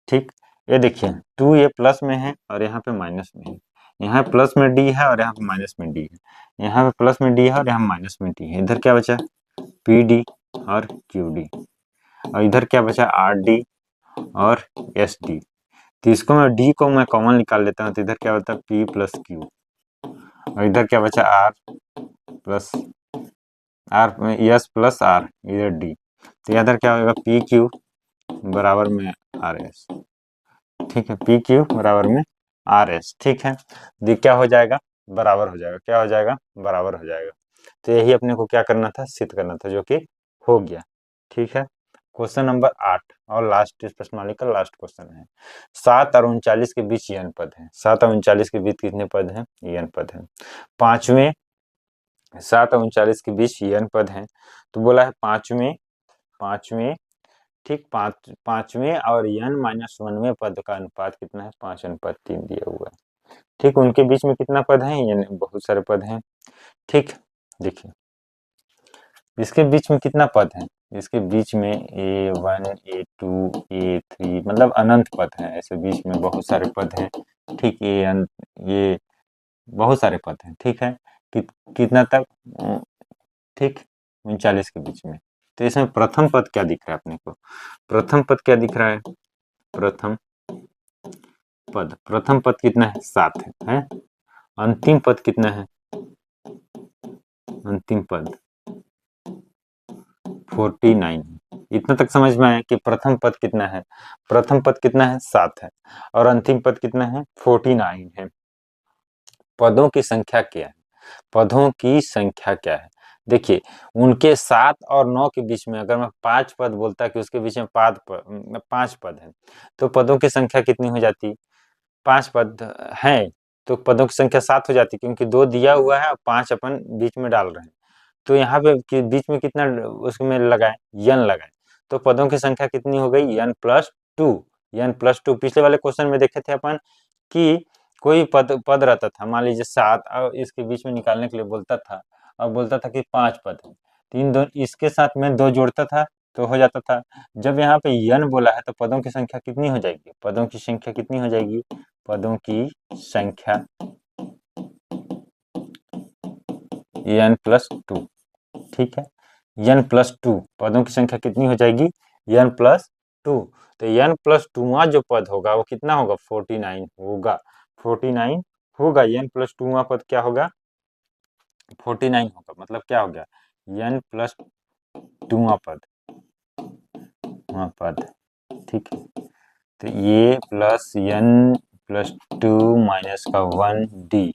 ठीक, ये देखिए 2a प्लस में है और यहाँ पे माइनस में है, यहाँ प्लस में डी है और यहाँ पे माइनस में डी है, यहाँ पे प्लस में डी है और यहाँ माइनस में डी है। इधर क्या बचा, पी डी और क्यू डी, और इधर क्या बचा, आर डी और एस डी। तो इसको मैं डी को मैं कॉमन निकाल लेता हूँ, तो इधर क्या होता है, पी प्लस क्यू, और इधर क्या बचा, r plus r, s plus r, इधर डी, तो इधर क्या होगा, पी क्यू बराबर में आर एस। ठीक है, पी क्यू बराबर में आर एस। ठीक है, ये क्या हो जाएगा, बराबर हो जाएगा, क्या हो जाएगा, बराबर हो जाएगा। तो यही अपने को क्या करना था, सिद्ध करना था, जो कि हो गया। ठीक है, क्वेश्चन नंबर 8 और लास्ट, इस प्रश्नावली का लास्ट क्वेश्चन है। 7 और 39 के बीच n पद है। 7 और 39 के बीच कितने पद हैं, n पद है। 7 और 39 के बीच n पद है, तो बोला है पांचवें ठीक, पांचवें और n-1वें पद का अनुपात कितना है, 5:3 दिया हुआ है। ठीक, उनके बीच में कितना पद है, बहुत सारे पद हैं। ठीक, देखिए इसके बीच में कितना पद है, इसके बीच में a1 a2 a3 मतलब अनंत पद है, ऐसे बीच में बहुत सारे पद हैं। ठीक, ये बहुत सारे पद हैं। ठीक है, कितना तक, ठीक 39 के बीच में। तो इसमें प्रथम पद क्या दिख रहा है अपने को, प्रथम पद क्या दिख रहा है, प्रथम पद कितना है, 7 है। अंतिम पद कितना है, अंतिम पद 49। इतना तक समझ में आया कि प्रथम पद कितना है, प्रथम पद कितना है, 7 है, और अंतिम पद कितना है, 49 है। पदों की संख्या क्या है, पदों की संख्या क्या है, देखिए उनके 7 और 9 के बीच में अगर मैं 5 पद बोलता कि उसके बीच में 5 पद है, तो पदों की संख्या कितनी हो जाती, 5 पद है तो पदों की संख्या 7 हो जाती, क्योंकि 2 दिया हुआ है और 5 अपन बीच में डाल रहे हैं। तो यहाँ पे बीच में कितना उसमें लगाए, n लगाए, तो पदों की संख्या कितनी हो गई, n+2। n+2 पिछले वाले क्वेश्चन में देखे थे अपन कि कोई पद रहता था, मान लीजिए 7, और इसके बीच में निकालने के लिए बोलता था, और बोलता था कि 5 पद है, 3 दो इसके साथ में 2 जोड़ता था तो हो जाता था। जब यहाँ पे n बोला है तो पदों की संख्या कितनी हो जाएगी, पदों की संख्या कितनी हो जाएगी, पदों की संख्या n+2। ठीक है, n+2 पदों की संख्या कितनी हो जाएगी, n+2। तो n+2वां जो पद होगा वो कितना होगा, 49 होगा, 49 होगा, n+2वां पद क्या होगा, 49 होगा, मतलब क्या हो गया, n+2वां पद। ठीक है, तो ये प्लस n+2 माइनस का 1d,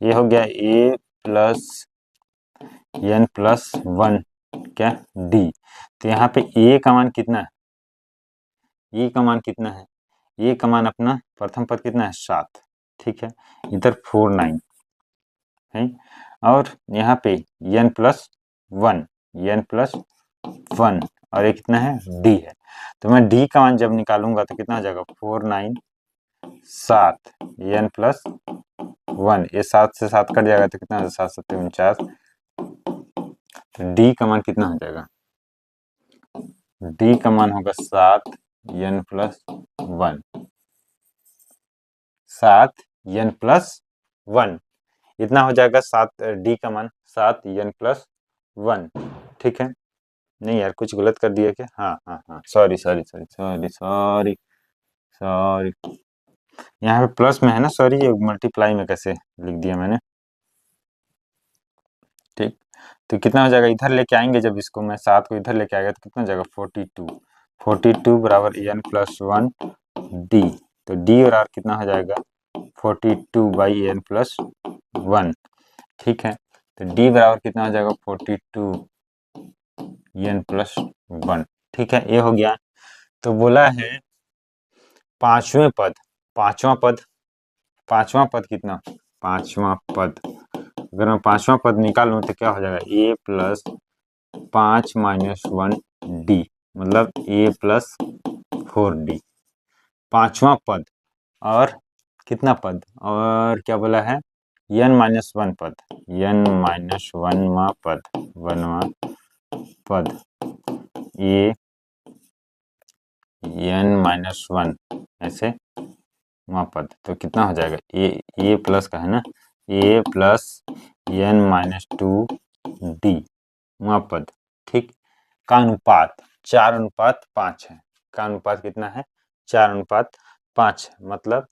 ये हो गया a प्लस n+1 क्या d। तो यहाँ पे a का मान कितना है, a का मान कितना है, a का मान अपना प्रथम पद कितना है, 7। ठीक है, इधर 49 है, और यहाँ पे n+1 और ये कितना है, d है। तो मैं d का मान जब निकालूंगा तो कितना हो जाएगा, 49 7 n+1, ये 7 से 7 कट जाएगा तो कितना, 7 7 49। तो d का मान कितना हो जाएगा, d का मान होगा 7 n+1, 7 n+1, इतना हो जाएगा, 7 d का मान 7 n+1। ठीक है, नहीं यार कुछ गलत कर दिया क्या, हाँ हाँ हाँ, sorry sorry sorry sorry sorry sorry, यहाँ पे प्लस में है ना, सॉरी ये मल्टीप्लाई में कैसे लिख दिया मैंने। ठीक, तो कितना हो जाएगा, इधर लेके आएंगे जब इसको मैं 7 को इधर लेके आएगा तो कितना हो जाएगा, 42 बराबर n+1 d। तो d और r कितना हो जाएगा, 42/n+1। ठीक है, तो d बराबर कितना हो जाएगा, 42n+1। ठीक है, ये हो गया। तो बोला है पांचवा पद कितना, पांचवा पद, अगर मैं पांचवा पद निकालूं तो क्या हो जाएगा, a + 5 - 1d मतलब a प्लस 4d, पांचवा पद। और कितना पद, और क्या बोला है, n-1 पद, n-1वां पद, वनवा पद, ये n-1 ऐसे वहाँ पद, तो कितना हो जाएगा, ए प्लस का है ना, a प्लस n-2d वहाँ पद, ठीक। का अनुपात 4:5 है, का अनुपात कितना है, 4:5 है, मतलब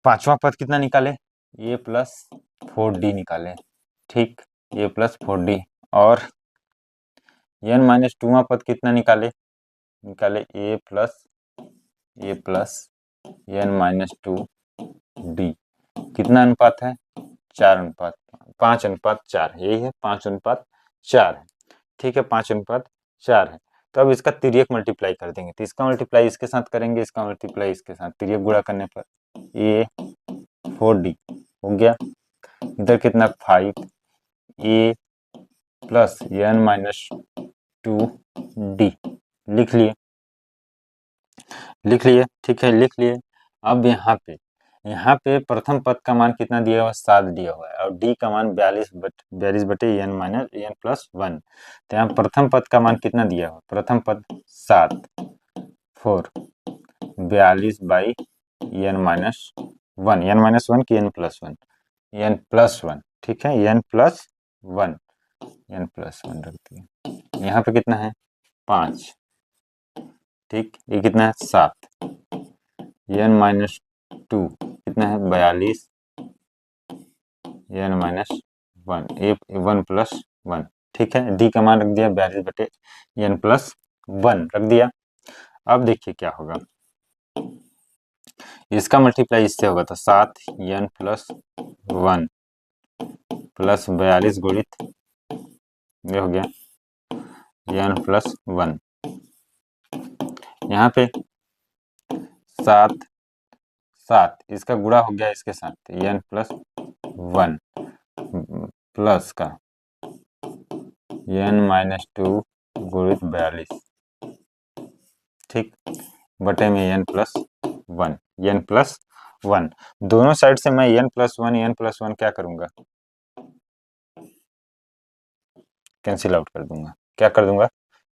पांचवा पद कितना निकाले, a प्लस 4d निकाले, ठीक, a प्लस 4d। और n-2वां पद कितना निकाले, a प्लस n-2d, कितना अनुपात है, 4:5, 5:4, यही है, 5:4 है, ठीक है, 5:4 है। तो अब इसका तिर्यक मल्टीप्लाई कर देंगे, तो इसका मल्टीप्लाई इसके साथ करेंगे, इसका मल्टीप्लाई इसके साथ, तिर्यक गुणा करने पर a 4d हो गया, इधर कितना 5, a प्लस n-2d लिख लिए, ठीक है, लिख लिए। अब यहाँ पे प्रथम पद का मान कितना दिया हुआ है, 7 दिया हुआ है, और d का मान 42 बटे n प्लस 1, तो यहाँ प्रथम पद का मान कितना दिया हुआ, प्रथम पद 7, 4, 42 बाई n-1 की n+1, ठीक है, n+1 रख दिया। यहाँ पे कितना है 5, ठीक, ये कितना है 7, n-2 कितना है 42, n-1, 1+1, ठीक है, d का मान रख दिया 42 बटे n+1 रख दिया। अब देखिए क्या होगा, इसका मल्टीप्लाई इससे होगा, तो 7 n+1 प्लस 42 गुणित ये हो गया n+1, यहाँ पे 7 इसका गुणा हो गया इसके साथ, n+1 प्लस का n-2 गुणित 42, ठीक, बटे में n+1 दोनों साइड से मैं n+1 क्या करूंगा, कैंसिल आउट कर दूंगा, क्या कर दूंगा,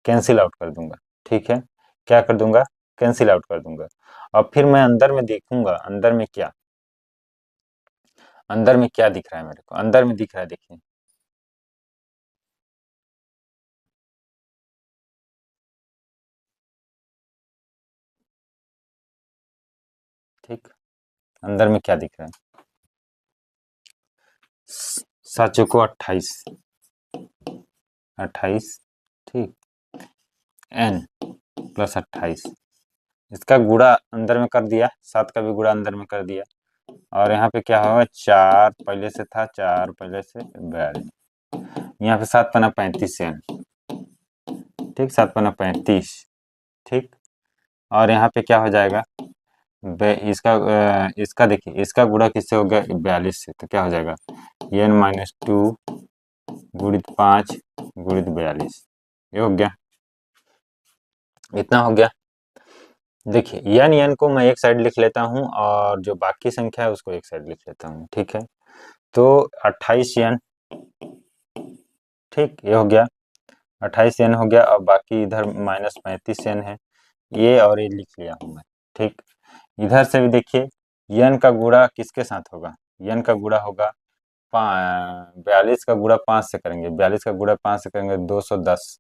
कैंसिल आउट कर दूंगा, ठीक है, क्या कर दूंगा, कैंसिल आउट कर दूंगा। अब फिर मैं अंदर में देखूंगा, अंदर में क्या दिख रहा है मेरे को, अंदर में दिख रहा है, देखिए, ठीक, अंदर में क्या दिख रहा है, 7 चौको 28, ठीक, n+28 इसका गुणा अंदर में कर दिया, 7 का भी गुणा अंदर में कर दिया, और यहाँ पे क्या होगा, 4 पहले से था, 4 पहले से 42, यहाँ पे 7×5 n, ठीक, 7×35, ठीक, और यहाँ पे क्या हो जाएगा, इसका देखिए, इसका गुणा किससे हो गया, 42 से, तो क्या हो जाएगा n-2 गुणित 5 गुणित 42, ये हो गया, इतना हो गया। देखिए n को मैं एक साइड लिख लेता हूँ, और जो बाकी संख्या है उसको एक साइड लिख लेता हूँ, ठीक है, तो 28n, ठीक, ये हो गया 28n हो गया, और बाकी इधर -35n है, ये और ये लिख लिया हूँ मैं, ठीक। इधर से भी देखिए n का गुणा किसके साथ होगा, n का गुणा होगा 42 का गुणा 5 से करेंगे, 42 का गुणा 5 से करेंगे 210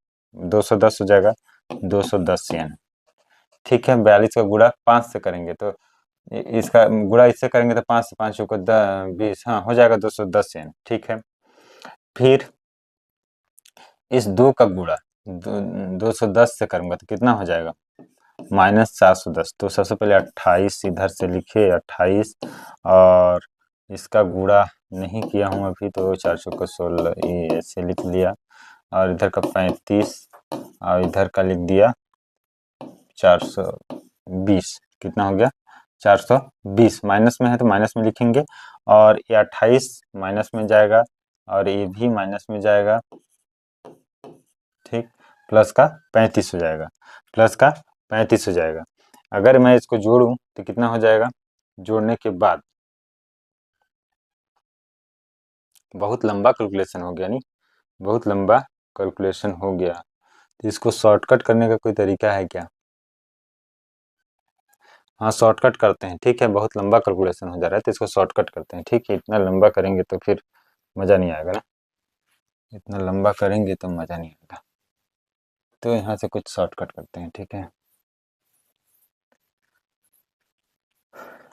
हो जाएगा, 210 n, ठीक है, 42 का गुणा 5 से करेंगे, तो इसका गुणा इससे करेंगे, तो 5 से 5 को 20, हाँ हो जाएगा 210 n, ठीक है। फिर इस 2 का गुणा 210 से करूंगा तो कितना हो जाएगा, -410, तो सबसे पहले 28 इधर से लिखे 28, और इसका गुणा नहीं किया हूँ अभी, तो 4 चौको 16 ये ऐसे लिख लिया, और इधर का 35, और इधर का लिख दिया 420, कितना हो गया 420, माइनस में है तो माइनस में लिखेंगे, और ये 28 माइनस में जाएगा, और ये भी माइनस में जाएगा, ठीक, प्लस का 35 हो जाएगा, प्लस का 35 हो जाएगा। अगर मैं इसको जोड़ूं तो कितना हो जाएगा, जोड़ने के बाद बहुत लंबा कैलकुलेशन हो गया, नहीं बहुत लंबा कैलकुलेशन हो गया, तो इसको शॉर्टकट करने का कोई तरीका है क्या? हाँ शॉर्टकट करते हैं, ठीक है, बहुत लंबा कैलकुलेशन हो जा रहा है तो इसको शॉर्टकट करते हैं, ठीक है। इतना लंबा करेंगे तो फिर मज़ा नहीं आएगा ना, इतना लंबा करेंगे तो मज़ा नहीं आएगा, तो यहाँ से कुछ शॉर्टकट करते हैं, ठीक है।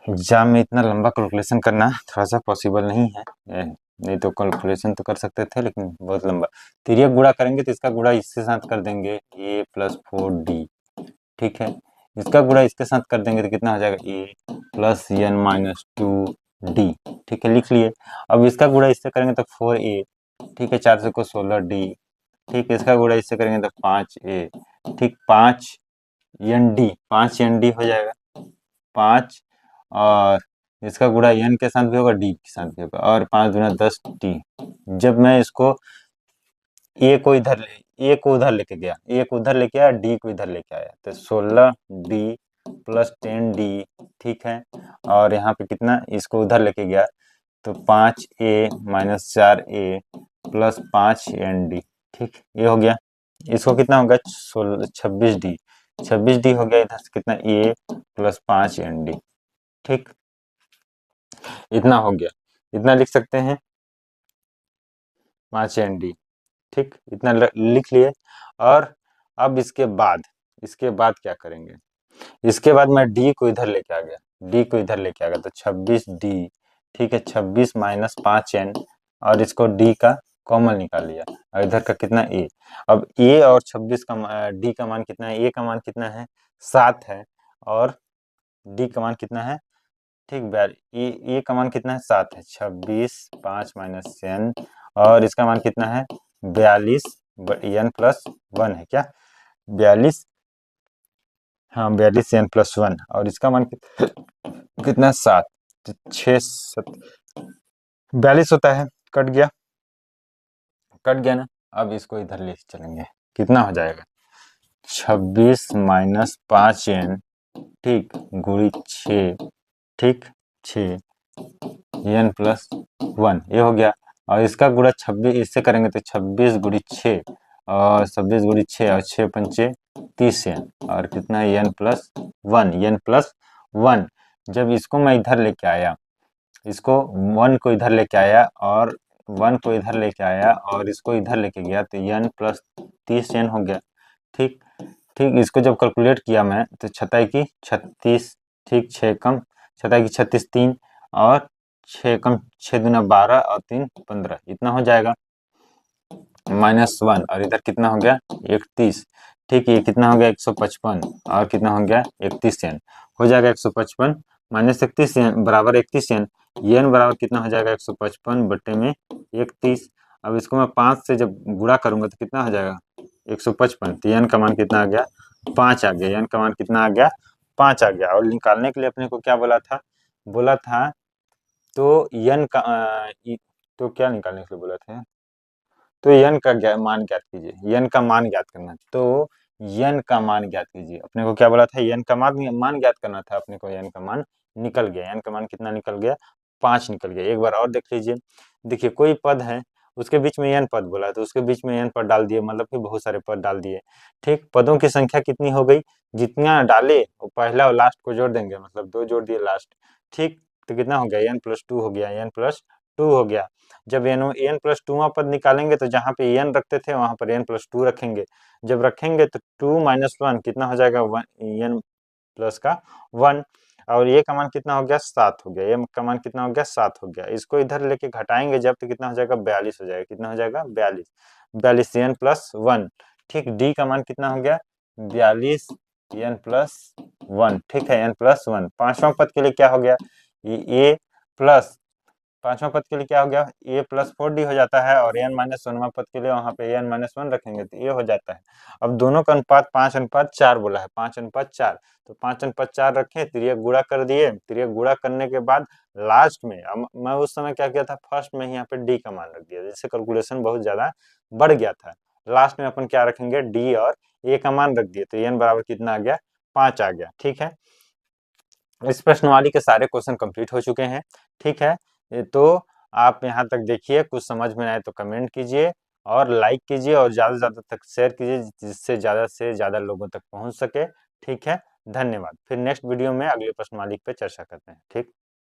एग्जाम में इतना लंबा कैलकुलेशन करना थोड़ा सा पॉसिबल नहीं है, नहीं तो कैलकुलेशन तो कर सकते थे लेकिन बहुत लंबा। तिर्यक गुणा करेंगे तो इसका गुणा इसके साथ कर देंगे, ए प्लस 4d, ठीक है। इसका गुणा इसके साथ कर देंगे तो कितना हो जाएगा, ए प्लस एन माइनस 2d, ठीक है, लिख लिए। अब इसका गुणा इससे करेंगे तो 4a, ठीक है, 4 से को 16d, ठीक है। इसका गुणा इससे करेंगे तो 5a, ठीक, 5 हो जाएगा, 5, और इसका गुणा एन के साथ भी होगा, डी के साथ भी होगा, और 5 गुना 10d। जब मैं इसको ए को उधर लेके गया, ए को उधर लेके आया, डी को इधर लेके आया, तो 16d प्लस 10d, ठीक है। और यहाँ पे कितना, इसको उधर लेके गया तो 5a minus 4a plus 5nd, ठीक, ये हो गया। इसको कितना होगा, 26d, 26d हो गया, इधर से कितना, a प्लस 5nd, ठीक, इतना हो गया, इतना लिख सकते हैं, 5nd, ठीक, इतना लिख लिए। और अब इसके बाद क्या करेंगे, इसके बाद मैं डी को इधर लेके आ गया, डी को इधर लेके आ गया तो 26d, ठीक है, 26 माइनस 5n, और इसको डी का कॉमन निकाल लिया, और इधर का कितना ए। अब ए और 26 का डी का मान कितना है, ए का मान कितना है, 7 है, और डी का मान कितना है, ठीक, ए का मान कितना है, 7 है, 26 5 माइनस एन, और इसका मान कितना है, 42 एन प्लस 1 है क्या, 42, हाँ 42 एन प्लस 1, और इसका मान कितना है, 7, तो 42 होता है, कट गया, कट गया ना। अब इसको इधर ले चलेंगे, कितना हो जाएगा, 26 माइनस 5n, ठीक, गुणी 6, ठीक, 6 एन प्लस 1, ये हो गया। और इसका गुणा 26 इससे करेंगे तो 26 गुणी 6, और 26 गुणी 6, और 6 पंचे 30 एन, और कितना है, एन प्लस 1, एन प्लस 1। जब इसको मैं इधर लेके आया, इसको 1 को इधर लेके आया, और 1 को इधर लेके आया, और इसको इधर लेके गया, तो एन प्लस 30 एन हो गया, ठीक, ठीक। इसको जब कैलकुलेट किया मैं तो 6 की 36, ठीक, 6 कम 6 की 36 3, और 6 कम 6 दूना 12, और 3 15, इतना हो जाएगा, -1, और इधर कितना हो गया, 31, ठीक, ये कितना हो गया, 155, और कितना हो गया, 31 एन हो जाएगा, 155 माइनस 31 एन बराबर 31 एन, एन बराबर कितना हो जाएगा, 155 बट्टे में 31। अब इसको मैं 5 से जब गुणा करूंगा तो कितना हो जाएगा, 155, तो एन का मान कितना आ गया, 5 आ गया, एन का मान कितना आ गया, 5 आ गया। और निकालने के लिए अपने को क्या बोला था, तो एन का तो क्या निकालने के लिए बोला था, तो यन का मान ज्ञात कीजिए, यन का मान ज्ञात करना, तो यन का मान ज्ञात कीजिए, अपने को क्या बोला था, यन का मान ज्ञात करना था अपने को, यन का मान निकल गया, यन का मान कितना निकल गया, 5 निकल गया। एक बार और देख लीजिए, देखिए कोई पद है, उसके बीच में यन पद बोला तो उसके बीच में यन पद डाल दिए, मतलब कि बहुत सारे पद डाल दिए, ठीक, पदों की संख्या कितनी हो गई, जितना डाले वो पहला और लास्ट को जोड़ देंगे, मतलब 2 जोड़ दिए लास्ट, ठीक, तो कितना हो गया, एन प्लस 2 हो गया, एन प्लस 2 हो गया। जब एन प्लस 2 पद निकालेंगे तो जहाँ पे एन रखते थे वहां पर एन प्लस 2 रखेंगे, जब रखेंगे तो 2 माइनस 1 कितना हो जाएगा, एन प्लस का 1, और ये का मान कितना हो गया, 7 हो गया, ये का मान कितना हो गया, 7 हो गया। इसको इधर लेके घटाएंगे जब तो कितना हो जाएगा, 42 हो जाएगा, कितना हो जाएगा, 42, 42 एन प्लस 1, ठीक, डी का मान कितना हो गया, 42 एन प्लस 1, ठीक है, एन प्लस 1। पांचवा पद के लिए क्या हो गया, ये ए प्लस, पांचवा पद के लिए क्या हो गया, ए प्लस 4d हो जाता है, और एन माइनस 1वां पद के लिए वहां पे एन माइनस 1 रखेंगे तो ये हो जाता है। अब दोनों का अनुपात 5:4 बोला है, 5:4, तो 5:4 रखे, तिर्यक गुणा कर दिए, तिर्यक गुणा करने के बाद लास्ट में, अब मैं उस समय क्या किया था, फर्स्ट में यहाँ पे डी का मान रख दिया, जिससे कैलकुलेशन बहुत ज्यादा बढ़ गया था। लास्ट में अपन क्या रखेंगे, डी और ए का मान रख दिए, तो एन बराबर कितना आ गया, 5 आ गया। ठीक है, इस प्रश्नवाली के सारे क्वेश्चन कंप्लीट हो चुके हैं। ठीक है, तो आप यहाँ तक देखिए, कुछ समझ में आए तो कमेंट कीजिए और लाइक कीजिए और ज़्यादा से ज़्यादा तक शेयर कीजिए, जिससे ज़्यादा से ज़्यादा लोगों तक पहुँच सके। ठीक है, धन्यवाद। फिर नेक्स्ट वीडियो में अगले प्रश्नवाली पे चर्चा करते हैं। ठीक।